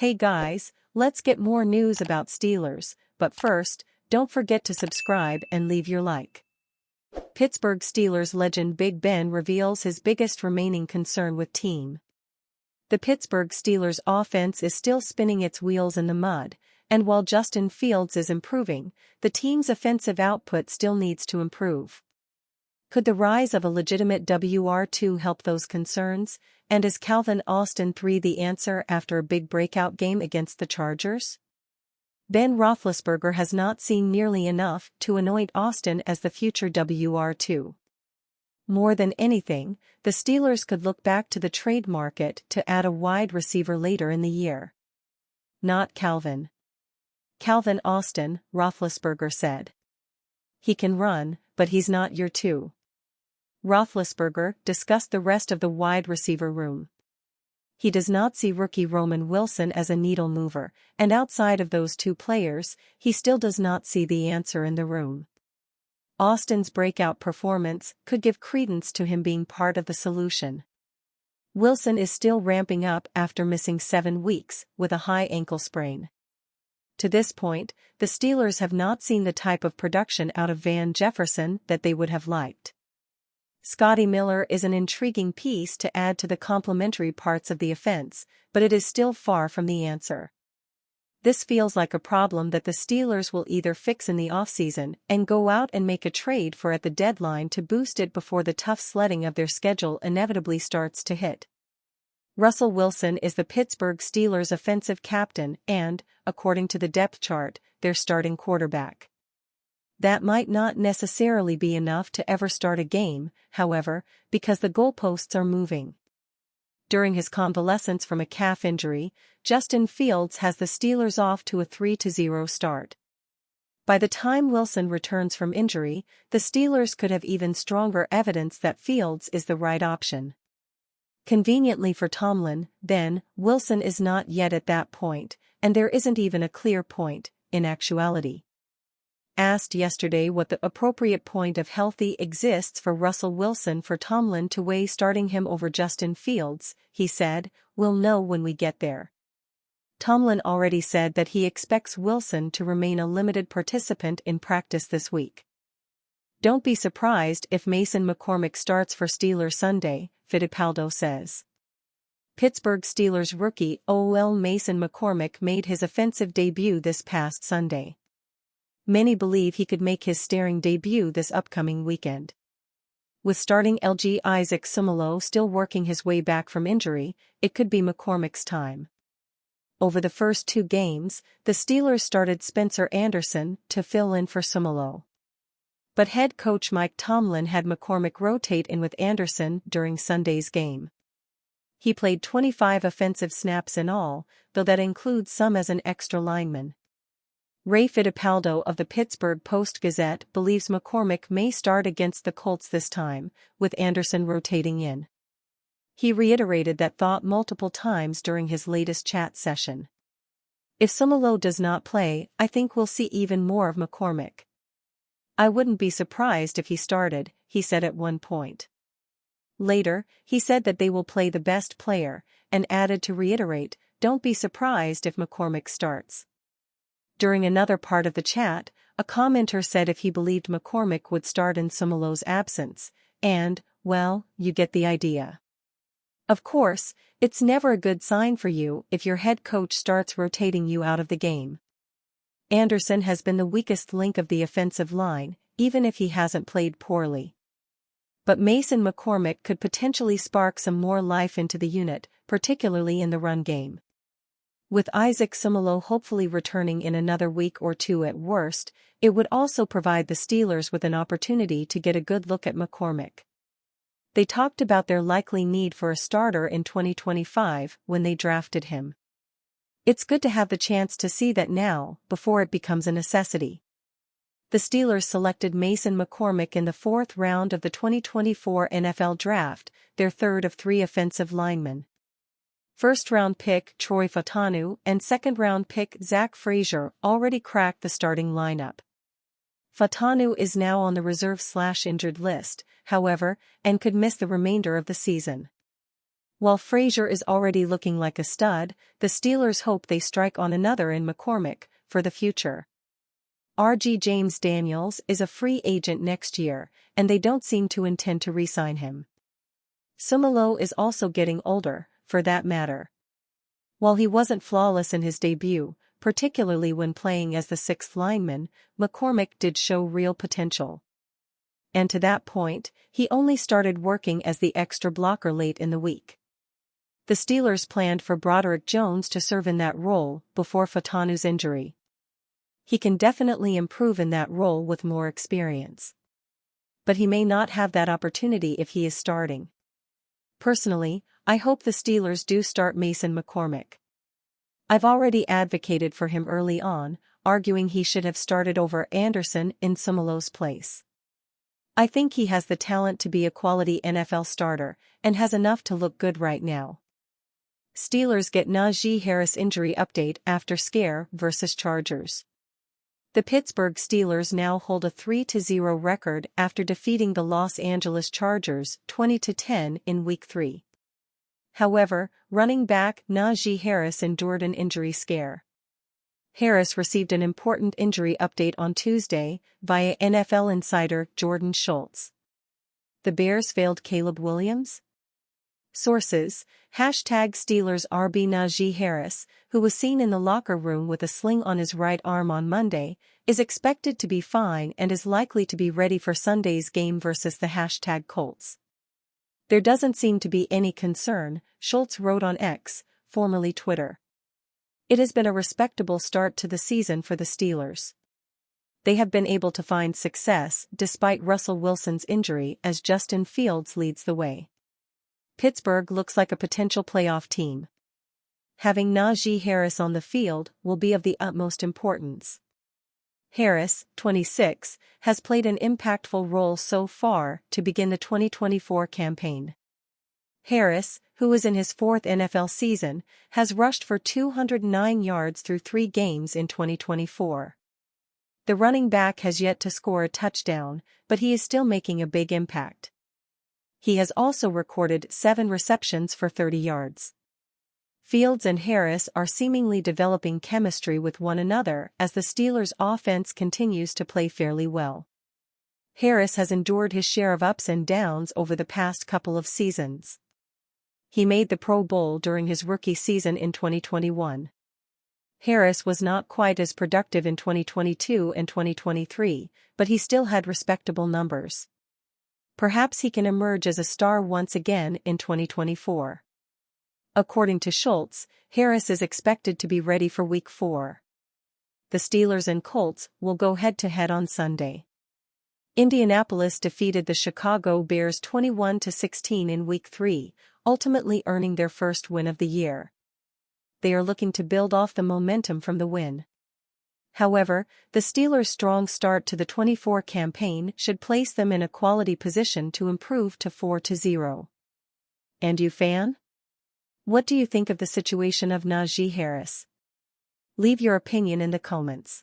Hey guys, let's get more news about Steelers, but first, don't forget to subscribe and leave your like. Pittsburgh Steelers legend Big Ben reveals his biggest remaining concern with team. The Pittsburgh Steelers offense is still spinning its wheels in the mud, and while Justin Fields is improving, the team's offensive output still needs to improve. Could the rise of a legitimate WR2 help those concerns, and is Calvin Austin III the answer after a big breakout game against the Chargers? Ben Roethlisberger has not seen nearly enough to anoint Austin as the future WR2. More than anything, the Steelers could look back to the trade market to add a wide receiver later in the year. Not Calvin Austin, Roethlisberger said. He can run, but he's not your two. Roethlisberger discussed the rest of the wide receiver room. He does not see rookie Roman Wilson as a needle mover, and outside of those two players, he still does not see the answer in the room. Austin's breakout performance could give credence to him being part of the solution. Wilson is still ramping up after missing 7 weeks with a high ankle sprain. To this point, the Steelers have not seen the type of production out of Van Jefferson that they would have liked. Scotty Miller is an intriguing piece to add to the complementary parts of the offense, but it is still far from the answer. This feels like a problem that the Steelers will either fix in the offseason and go out and make a trade for at the deadline to boost it before the tough sledding of their schedule inevitably starts to hit. Russell Wilson is the Pittsburgh Steelers' offensive captain and, according to the depth chart, their starting quarterback. That might not necessarily be enough to ever start a game, however, because the goalposts are moving. During his convalescence from a calf injury, Justin Fields has the Steelers off to a 3-0 start. By the time Wilson returns from injury, the Steelers could have even stronger evidence that Fields is the right option. Conveniently for Tomlin, then, Wilson is not yet at that point, and there isn't even a clear point, in actuality. Asked yesterday what the appropriate point of healthy exists for Russell Wilson for Tomlin to weigh starting him over Justin Fields, he said, "We'll know when we get there." Tomlin already said that he expects Wilson to remain a limited participant in practice this week. Don't be surprised if Mason McCormick starts for Steelers Sunday, Fittipaldo says. Pittsburgh Steelers rookie Mason McCormick made his offensive debut this past Sunday. Many believe he could make his staring debut this upcoming weekend. With starting LG Isaac Seumalo still working his way back from injury, it could be McCormick's time. Over the first 2 games, the Steelers started Spencer Anderson to fill in for Seumalo. But head coach Mike Tomlin had McCormick rotate in with Anderson during Sunday's game. He played 25 offensive snaps in all, though that includes some as an extra lineman. Ray Fittipaldo of the Pittsburgh Post-Gazette believes McCormick may start against the Colts this time, with Anderson rotating in. He reiterated that thought multiple times during his latest chat session. If Seumalo does not play, I think we'll see even more of McCormick. I wouldn't be surprised if he started, he said at one point. Later, he said that they will play the best player, and added to reiterate, don't be surprised if McCormick starts. During another part of the chat, a commenter said if he believed McCormick would start in Seumalo's absence, and, well, you get the idea. Of course, it's never a good sign for you if your head coach starts rotating you out of the game. Anderson has been the weakest link of the offensive line, even if he hasn't played poorly. But Mason McCormick could potentially spark some more life into the unit, particularly in the run game. With Isaac Seumalo hopefully returning in another week or 2 at worst, it would also provide the Steelers with an opportunity to get a good look at McCormick. They talked about their likely need for a starter in 2025 when they drafted him. It's good to have the chance to see that now, before it becomes a necessity. The Steelers selected Mason McCormick in the 4th round of the 2024 NFL Draft, their 3rd of 3 offensive linemen. First-round pick Troy Fautanu and second-round pick Zach Frazier already cracked the starting lineup. Fautanu is now on the reserve/injured list, however, and could miss the remainder of the season. While Frazier is already looking like a stud, the Steelers hope they strike on another in McCormick for the future. RG James Daniels is a free agent next year, and they don't seem to intend to re-sign him. Sumalo is also getting older, for that matter. While he wasn't flawless in his debut, particularly when playing as the sixth lineman, McCormick did show real potential. And to that point, he only started working as the extra blocker late in the week. The Steelers planned for Broderick Jones to serve in that role before Fatanu's injury. He can definitely improve in that role with more experience. But he may not have that opportunity if he is starting. Personally, I hope the Steelers do start Mason McCormick. I've already advocated for him early on, arguing he should have started over Anderson in Sumalo's place. I think he has the talent to be a quality NFL starter, and has enough to look good right now. Steelers get Najee Harris injury update after scare versus Chargers. The Pittsburgh Steelers now hold a 3-0 record after defeating the Los Angeles Chargers 20-10 in Week 3. However, running back Najee Harris endured an injury scare. Harris received an important injury update on Tuesday via NFL insider Jordan Schultz. The Bears failed Caleb Williams? Sources: #Steelers RB Najee Harris, who was seen in the locker room with a sling on his right arm on Monday, is expected to be fine and is likely to be ready for Sunday's game versus the #Colts. There doesn't seem to be any concern, Schultz wrote on X, formerly Twitter. It has been a respectable start to the season for the Steelers. They have been able to find success despite Russell Wilson's injury as Justin Fields leads the way. Pittsburgh looks like a potential playoff team. Having Najee Harris on the field will be of the utmost importance. Harris, 26, has played an impactful role so far to begin the 2024 campaign. Harris, who is in his fourth NFL season, has rushed for 209 yards through 3 games in 2024. The running back has yet to score a touchdown, but he is still making a big impact. He has also recorded 7 receptions for 30 yards. Fields and Harris are seemingly developing chemistry with one another as the Steelers' offense continues to play fairly well. Harris has endured his share of ups and downs over the past couple of seasons. He made the Pro Bowl during his rookie season in 2021. Harris was not quite as productive in 2022 and 2023, but he still had respectable numbers. Perhaps he can emerge as a star once again in 2024. According to Schultz, Harris is expected to be ready for Week 4. The Steelers and Colts will go head-to-head on Sunday. Indianapolis defeated the Chicago Bears 21-16 in Week 3, ultimately earning their first win of the year. They are looking to build off the momentum from the win. However, the Steelers' strong start to the 24 campaign should place them in a quality position to improve to 4-0. And you fan? What do you think of the situation of Najee Harris? Leave your opinion in the comments.